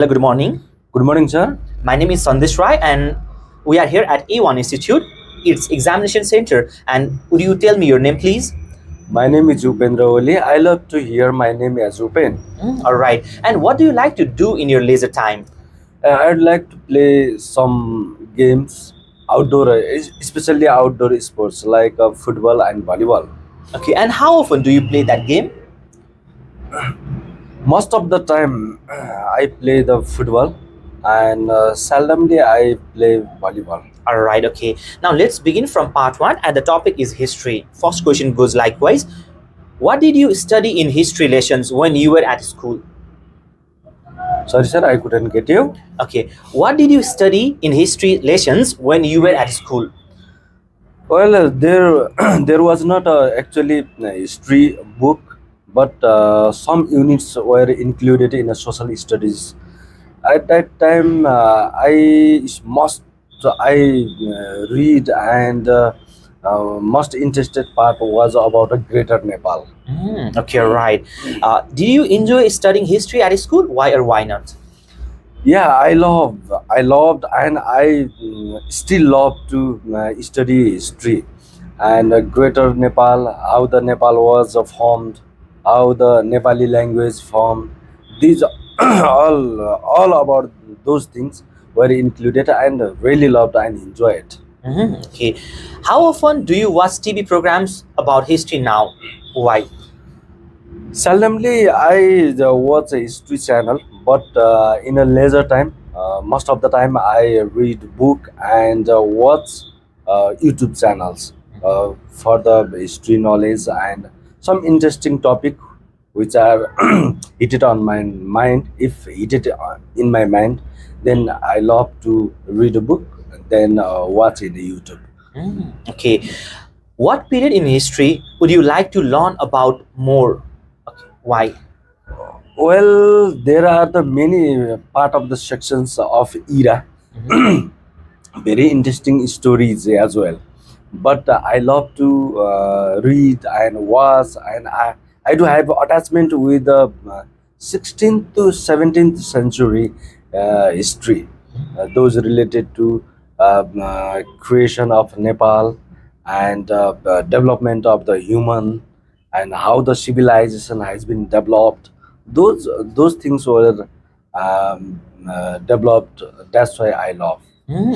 Hello, good morning. Good morning, sir. My name is Sandesh Rai, and we are here at A1 Institute. It's examination center. And would you tell me your name, please? My name is Upendra Oli. I love to hear my name as Upen. All right. And what do you like to do in your leisure time? I'd like to play some games outdoor, especially outdoor sports like football and volleyball. Okay. And how often do you play that game? Most of the time, I play the football, and seldomly I play volleyball. All right. Okay. Now let's begin from part one, and the topic is history. First question goes likewise. What did you study in history lessons when you were at school? Sorry, sir, I couldn't get you. Okay. What did you study in history lessons when you were at school? Well, there there was not actually a history book, but some units were included in a social studies. At that time, I read and most interested part was about a greater Nepal. Okay. Right. Did you enjoy studying history at school? Why or why not? Yeah, I loved, and I still love to study history and Greater Nepal, how the Nepal was formed, how the Nepali language formed. These all about those things were included, and really loved and enjoyed. Okay. How often do you watch TV programs about history now? Why? Seldomly, I watch a history channel, but in a leisure time, most of the time I read book and watch YouTube channels for the history knowledge and some interesting topic which are hit on my mind. If hit it in my mind, then I love to read a book, then watch in the YouTube. Okay. What period in history would you like to learn about more? Okay. Why? Well, there are the many part of the sections of era, very interesting stories as well. But I love to read and watch, and I do have attachment with the 16th to 17th century history, those related to creation of Nepal and development of the human and how the civilization has been developed. Those things were developed. That's why I love.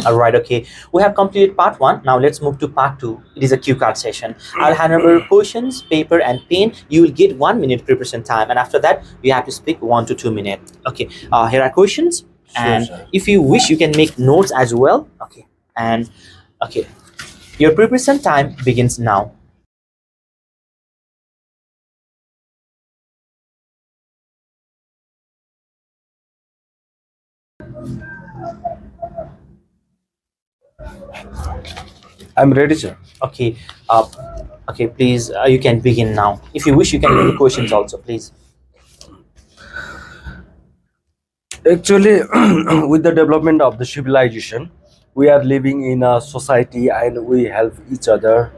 All right. Okay. We have completed part one. Now let's move to part two. It is a cue card session. I'll hand over questions, paper, and pen. You will get 1 minute preparation time, and after that, you have to speak 1 to 2 minutes. Okay. Here are questions, Sure, and sir. if you wish, you can make notes as well. Okay. And okay, your preparation time begins now. I'm ready, sir. Okay. Okay. Please, you can begin now. If you wish, you can make the questions also. Please. Actually, with the development of the civilization, we are living in a society and we help each other.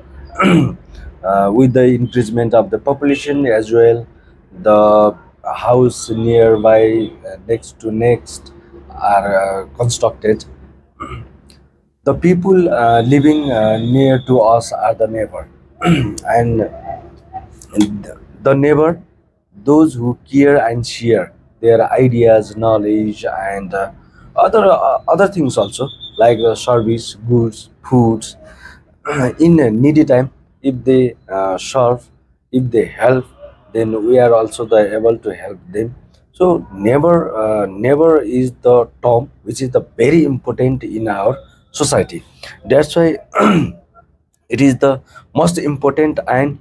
With the increasement of the population as well, the house nearby, next to next, are constructed. The people living near to us are the neighbor, and the neighbor, those who care and share their ideas, knowledge, and other things also, like service, goods, foods. In a needy time, if they serve, if they help, then we are also able to help them. So never is the term which is the very important in our society. That's why it is the most important, and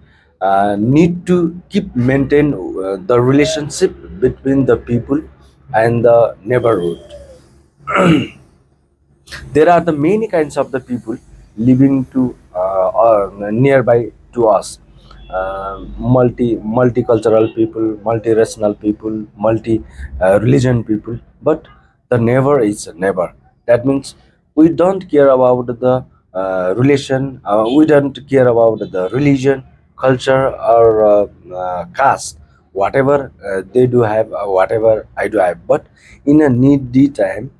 need to keep maintain the relationship between the people and the neighborhood. There are the many kinds of the people living to or nearby to us. Multicultural people, multiracial people, multi religion people, but the neighbor is a neighbor. That means we don't care about the relation, we don't care about the religion, culture, or caste. whatever they do have, whatever I do have. But in a needy time,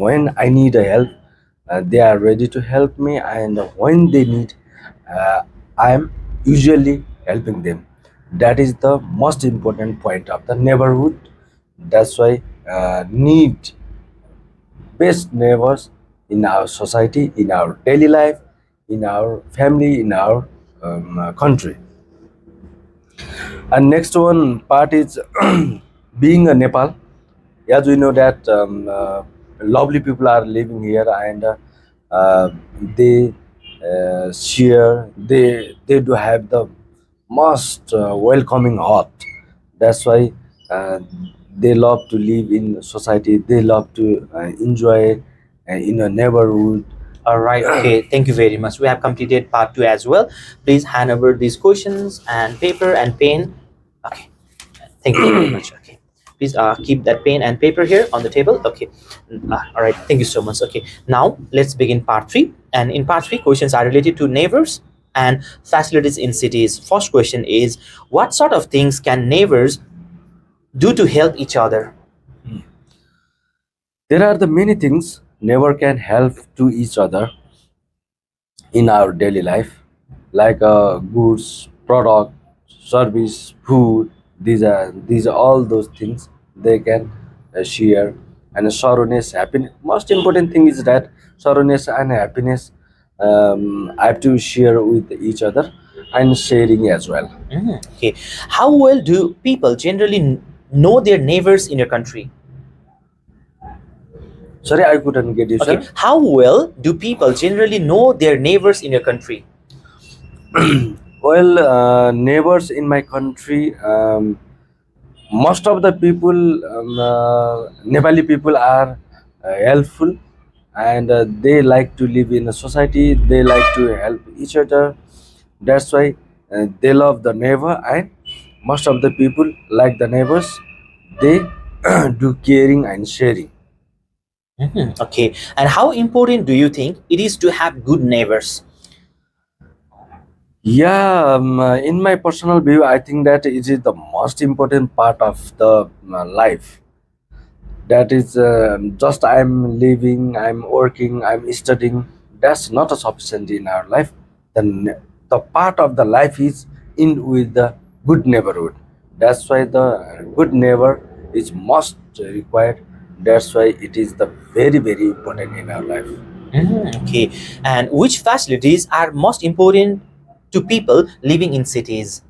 when I need a help, they are ready to help me, and when they need, uh, I am usually helping them. That is the most important point of the neighborhood. That's why need best neighbors in our society, in our daily life, in our family, in our country. And next one part is being a Nepal. As we know that lovely people are living here, and uh, they share, they do have the most welcoming heart. That's why uh, they love to live in society, they love to enjoy in a neighborhood. All right. Okay. Thank you very much. We have completed part 2 as well. Please hand over these questions and paper and pen. Okay. Thank you very much. Okay. Please keep that pen and paper here on the table. Okay. All right. Thank you so much. Okay. Now let's begin part 3. And in part 3, questions are related to neighbors and facilities in cities. First question is, what sort of things can neighbors do to help each other? There are the many things neighbor can help to each other in our daily life, like goods, product, service, food. These are all those things they can share. And sorrowness, happiness. Most important thing is that sorrowness and happiness I have to share with each other, and sharing as well. Okay. How well do people generally know their neighbors in your country? Sorry, I couldn't get you, Okay. sir. How well do people generally know their neighbors in your country? Well, neighbors in my country, most of the people, Nepali people are helpful, and they like to live in a society. They like to help each other. That's why they love the neighbor, and most of the people like the neighbors. They do caring and sharing. Okay. And how important do you think it is to have good neighbors? Yeah, in my personal view, I think that it is the most important part of the life. That is just I'm living, I'm working, I'm studying. That's not a sufficient in our life. The part of the life is in with the good neighborhood. That's why the good neighbor is most required. That's why it is the very important in our life. Okay. And which facilities are most important to people living in cities?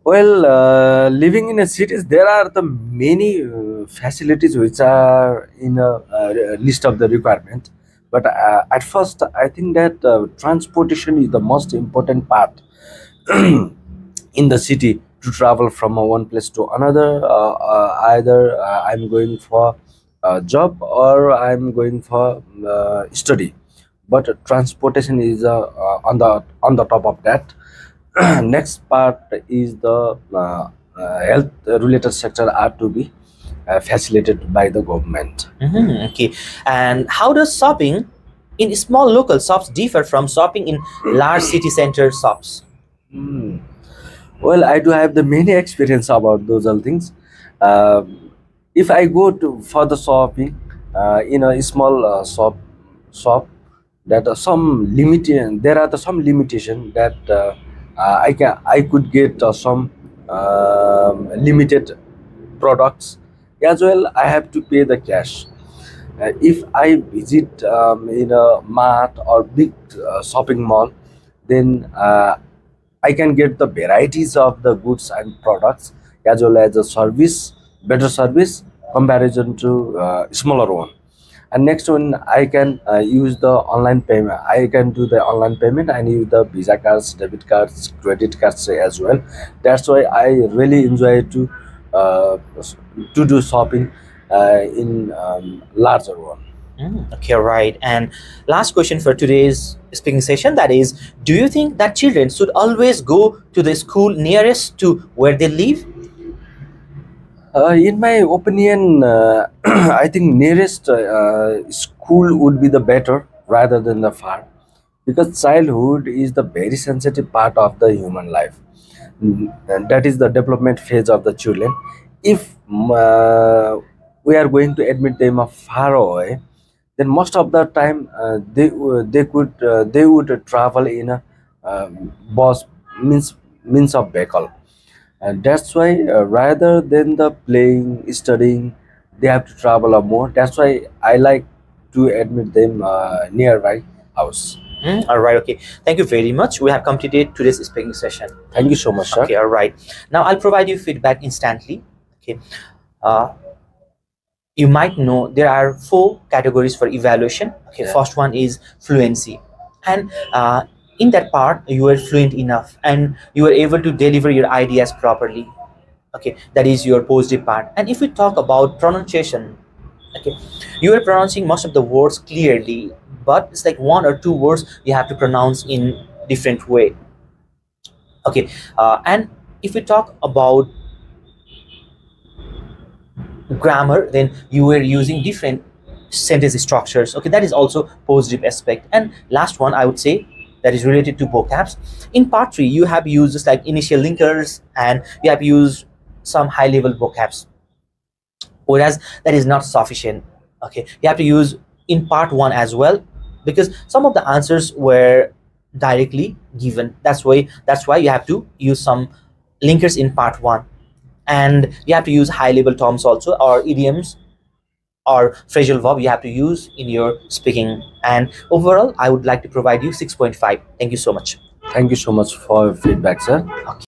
Well, living in a cities, there are the many facilities which are in a list of the requirement. But at first, I think that transportation is the most important part in the city to travel from one place to another. Either I'm going for a job or I'm going for study. But transportation is on the top of that. Next part is the health related sector are to be facilitated by the government. Okay. And how does shopping in small local shops differ from shopping in large city center shops? Hmm. Well, I do have the many experience about those all things. If I go to for the shopping in a small shop, that some limitation, there are some limitation that I could get some limited products as well. I have to pay the cash. If I visit in a mart or big shopping mall, then I can get the varieties of the goods and products, as well as the service, better service comparison to smaller one. And next one, I can use the online payment. I can do the online payment and use the Visa cards, debit cards, credit cards as well. That's why I really enjoy uh, to do shopping in larger one. Okay, right. And last question for today's speaking session, that is, do you think that children should always go to the school nearest to where they live? In my opinion, I think nearest school would be the better rather than the far, because childhood is the very sensitive part of the human life. and that is the development phase of the children. If we are going to admit them far away, then most of the time they would travel in a bus, means of vehicle, and that's why rather than the playing studying, they have to travel a more. That's why I like to admit them nearby house. All right. Okay. Thank you very much. We have completed today's speaking session. Thank you so much, sir. Okay. All right. Now I'll provide you feedback instantly. Okay. Uh, you might know there are 4 categories for evaluation. Okay. Yeah. First one is fluency, and in that part you are fluent enough and you are able to deliver your ideas properly. Okay, that is your positive part. And if we talk about pronunciation, okay, you are pronouncing most of the words clearly, but it's like 1 or 2 words you have to pronounce in different way. Okay, and if we talk about grammar, then you were using different sentence structures. Okay, that is also positive aspect. And last one I would say, that is related to vocabs. In part 3 you have used just like initial linkers and you have used some high level vocabs, whereas that is not sufficient. Okay, you have to use in part 1 as well, because some of the answers were directly given. That's why you have to use some linkers in part 1, and you have to use high level terms also, or idioms or phrasal verb you have to use in your speaking. And overall I would like to provide you 6.5. Thank you so much. Thank you so much for your feedback, sir. Okay.